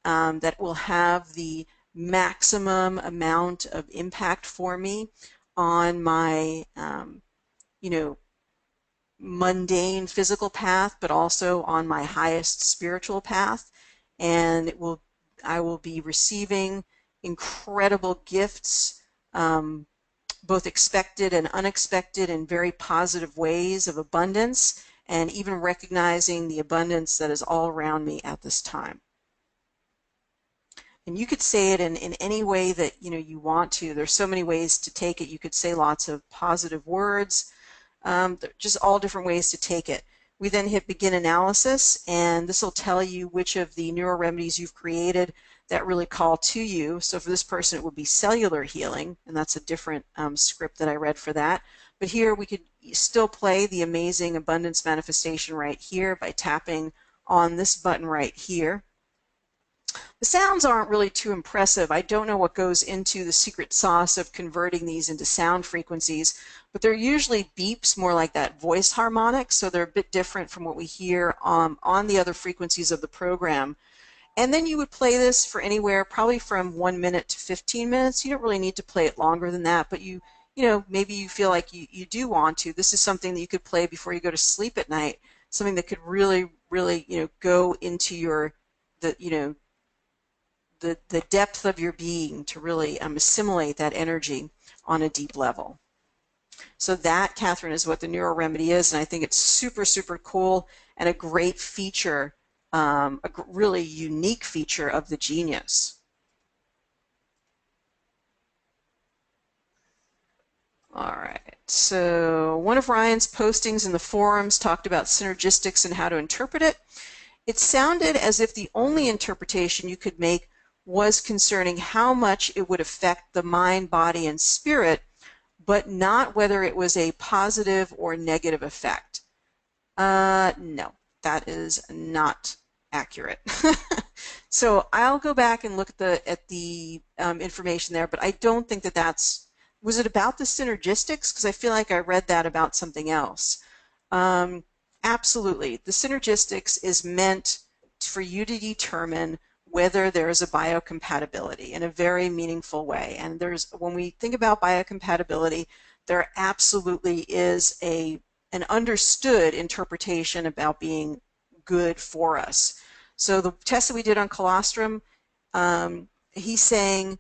that will have the maximum amount of impact for me on my, mundane physical path, but also on my highest spiritual path. And I will be receiving incredible gifts, both expected and unexpected, in very positive ways of abundance, and even recognizing the abundance that is all around me at this time. And you could say it in any way that you want to. There's so many ways to take it. You could say lots of positive words, just all different ways to take it. We then hit begin analysis, and this will tell you which of the neuro remedies you've created that really call to you. So for this person, it would be cellular healing, and that's a different script that I read for that. But here we could still play the amazing abundance manifestation right here by tapping on this button right here. The sounds aren't really too impressive. I don't know what goes into the secret sauce of converting these into sound frequencies, but they're usually beeps, more like that voice harmonic, so they're a bit different from what we hear on the other frequencies of the program. And then you would play this for anywhere, probably from 1 minute to 15 minutes. You don't really need to play it longer than that, but maybe you feel like you do want to. This is something that you could play before you go to sleep at night, something that could really, really, go into the depth of your being to really assimilate that energy on a deep level. So that, Catherine, is what the Neuro Remedy is, and I think it's super, super cool and a great feature, a really unique feature of the Genius. All right, so one of Ryan's postings in the forums talked about synergistics and how to interpret it. It sounded as if the only interpretation you could make was concerning how much it would affect the mind, body, and spirit, but not whether it was a positive or negative effect. No, that is not accurate. So I'll go back and look at the information there, but I don't think that that's, was it about the synergistics? Because I feel like I read that about something else. Absolutely. The synergistics is meant for you to determine whether there is a biocompatibility in a very meaningful way. And when we think about biocompatibility, there absolutely is an understood interpretation about being good for us. So the test that we did on colostrum, he's saying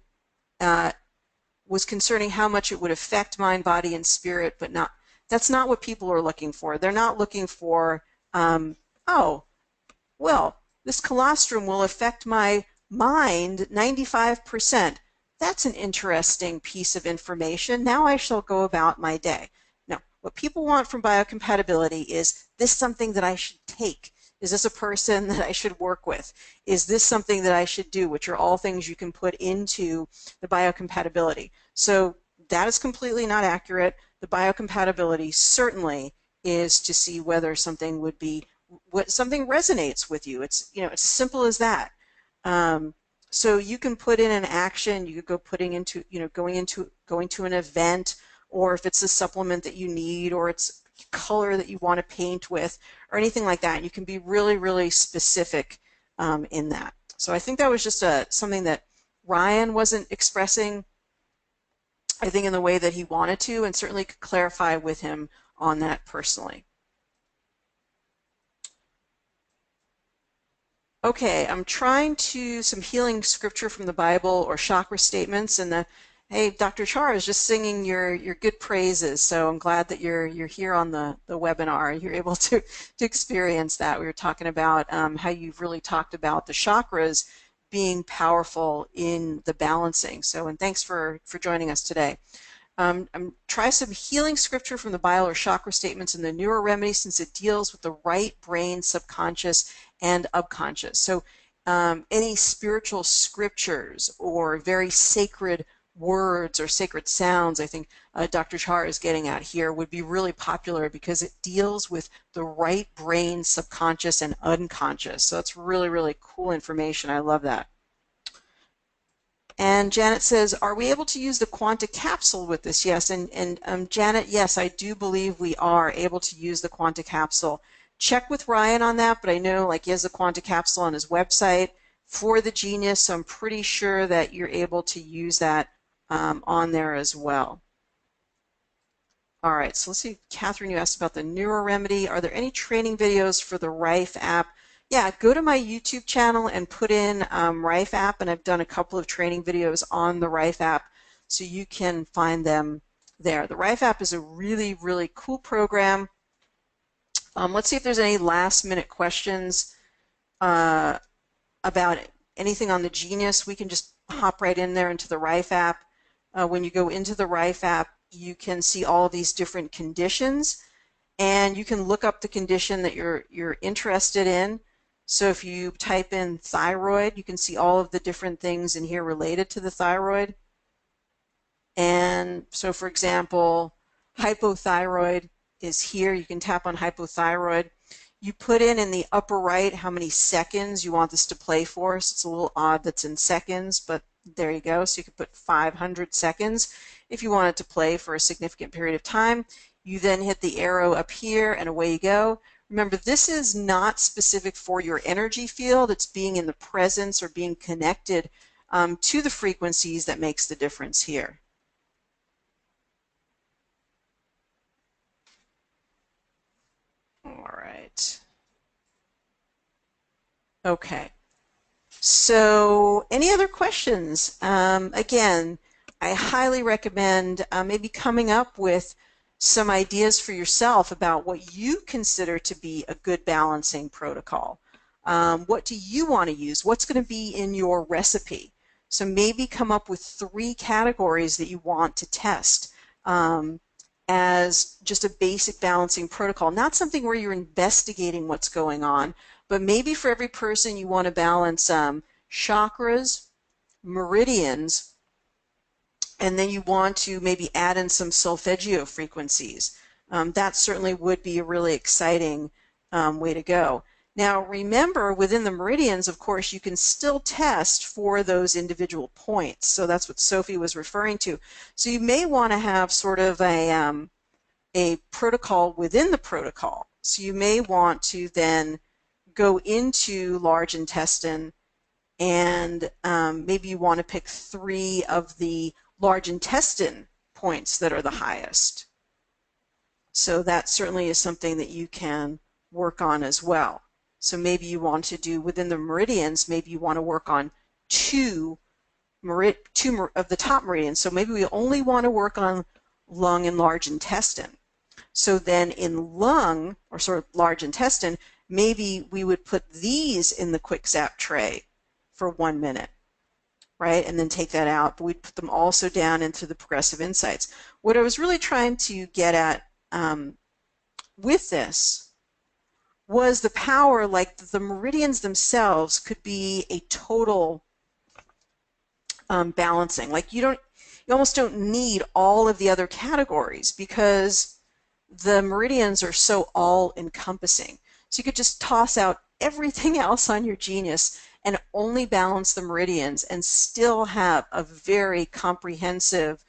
was concerning how much it would affect mind, body, and spirit, but not, that's not what people are looking for. They're not looking for, oh, well, this colostrum will affect my mind 95%. That's an interesting piece of information. Now I shall go about my day. No, what people want from biocompatibility is this something that I should take? Is this a person that I should work with? Is this something that I should do? Which are all things you can put into the biocompatibility. So that is completely not accurate. The biocompatibility certainly is to see whether something would be, what something resonates with you. It's, you know, it's as simple as that. So you can put in an action, you could go putting into, you know, going to an event, or if it's a supplement that you need, or it's color that you want to paint with, or anything like that. You can be really, really specific in that. So I think that was just something that Ryan wasn't expressing, I think, in the way that he wanted to, and certainly could clarify with him on that personally. Okay, I'm trying to some healing scripture from the Bible or chakra statements, and hey, Dr. Char is just singing your good praises. So I'm glad that you're here on the webinar. You're able to experience that. We were talking about how you've really talked about the chakras being powerful in the balancing. So, and thanks for joining us today. Try some healing scripture from the Bible or chakra statements in the Neuro Remedy, since it deals with the right brain, subconscious, and subconscious. So any spiritual scriptures or very sacred words or sacred sounds, I think Dr. Char is getting at here, would be really popular because it deals with the right brain, subconscious, and unconscious. So that's really, really cool information. I love that. And Janet says, are we able to use the Quanta capsule with this? Yes, and Janet, yes, I do believe we are able to use the Quanta capsule. Check with Ryan on that, but I know like he has the Quanta capsule on his website for the Genius, so I'm pretty sure that you're able to use that on there as well. All right, so let's see, Catherine, you asked about the Neuro Remedy. Are there any training videos for the Rife app? Yeah, go to my YouTube channel and put in Rife app, and I've done a couple of training videos on the Rife app, so you can find them there. The Rife app is a really, really cool program. Let's see if there's any last-minute questions about anything on the Genius. We can just hop right in there into the Rife app. When you go into the Rife app, you can see all of these different conditions, and you can look up the condition that you're interested in. So if you type in thyroid, you can see all of the different things in here related to the thyroid. And so, for example, hypothyroid is here. You can tap on hypothyroid. You put in the upper right how many seconds you want this to play for. So it's a little odd that's in seconds, but there you go. So you could put 500 seconds if you want it to play for a significant period of time. You then hit the arrow up here and away you go. Remember, this is not specific for your energy field. It's being in the presence or being connected to the frequencies that makes the difference here. All right. Okay. So any other questions? Again, I highly recommend maybe coming up with some ideas for yourself about what you consider to be a good balancing protocol. What do you want to use? What's going to be in your recipe? So maybe come up with 3 categories that you want to test as just a basic balancing protocol, not something where you're investigating what's going on, but maybe for every person you want to balance chakras, meridians, and then you want to maybe add in some solfeggio frequencies. That certainly would be a really exciting way to go. Now remember, within the meridians, of course, you can still test for those individual points. So that's what Sophie was referring to. So you may want to have sort of a protocol within the protocol. So you may want to then go into large intestine, and maybe you want to pick 3 of the large intestine points that are the highest. So that certainly is something that you can work on as well. So maybe you want to do within the meridians, maybe you want to work on 2 of the top meridians. So maybe we only want to work on lung and large intestine. So then in lung, or sort of large intestine, maybe we would put these in the quick zap tray for 1 minute, right? And then take that out. But we'd put them also down into the progressive insights. What I was really trying to get at with this was the power, like the meridians themselves could be a total balancing. Like you almost don't need all of the other categories because the meridians are so all-encompassing. So you could just toss out everything else on your Genius and only balance the meridians and still have a very comprehensive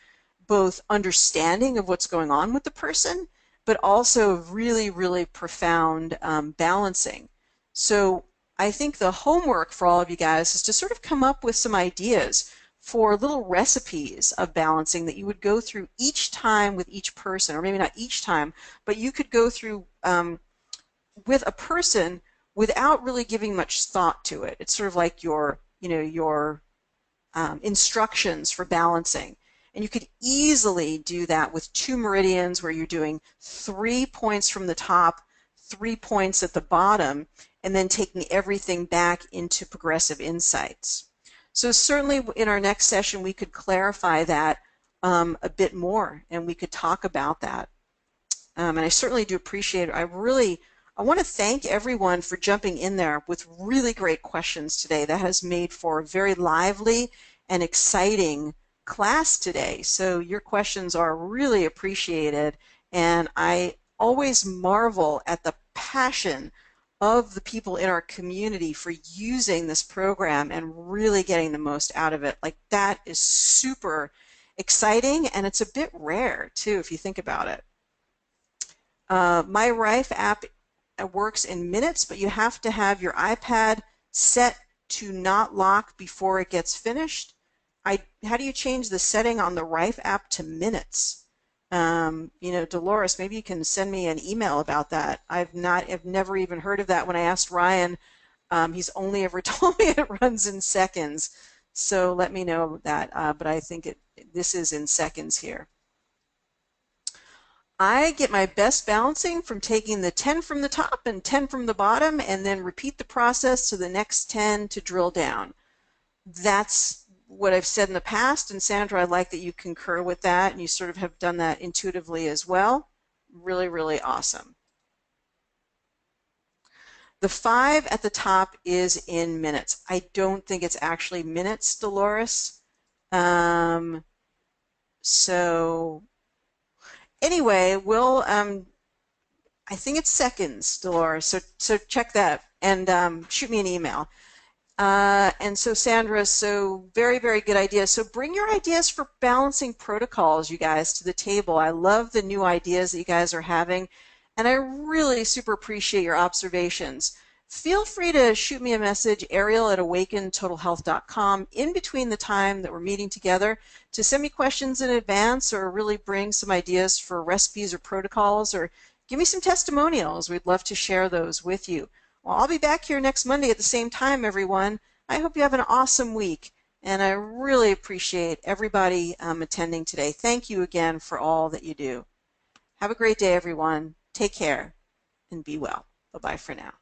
both understanding of what's going on with the person, but also really, really profound balancing. So I think the homework for all of you guys is to sort of come up with some ideas for little recipes of balancing that you would go through each time with each person, or maybe not each time, but you could go through with a person without really giving much thought to it. It's sort of like your instructions for balancing. And you could easily do that with 2 meridians where you're doing 3 points from the top, 3 points at the bottom, and then taking everything back into progressive insights. So certainly in our next session we could clarify that a bit more, and we could talk about that. And I certainly do appreciate it. I want to thank everyone for jumping in there with really great questions today. That has made for a very lively and exciting class today. So your questions are really appreciated, and I always marvel at the passion of the people in our community for using this program and really getting the most out of it. Like, that is super exciting, and it's a bit rare too if you think about it. My Rife app works in minutes, but you have to have your iPad set to not lock before it gets finished. How do you change the setting on the Rife app to minutes? Dolores, maybe you can send me an email about that. I've never even heard of that. When I asked Ryan, he's only ever told me it runs in seconds. So let me know that, but I think this is in seconds here. I get my best balancing from taking the 10 from the top and 10 from the bottom, and then repeat the process to the next 10 to drill down. That's what I've said in the past, and Sandra, I like that you concur with that, and you sort of have done that intuitively as well. Really, really awesome. The 5 at the top is in minutes. I don't think it's actually minutes, Dolores. So anyway, we'll I think it's seconds, Dolores. So check that and shoot me an email. And so Sandra, so very, very good idea. So bring your ideas for balancing protocols, you guys, to the table. I love the new ideas that you guys are having, and I really super appreciate your observations. Feel free to shoot me a message, Ariel@awakentotalhealth.com, in between the time that we're meeting together, to send me questions in advance, or really bring some ideas for recipes or protocols, or give me some testimonials. We'd love to share those with you. Well, I'll be back here next Monday at the same time, everyone. I hope you have an awesome week, and I really appreciate everybody attending today. Thank you again for all that you do. Have a great day, everyone. Take care and be well. Bye-bye for now.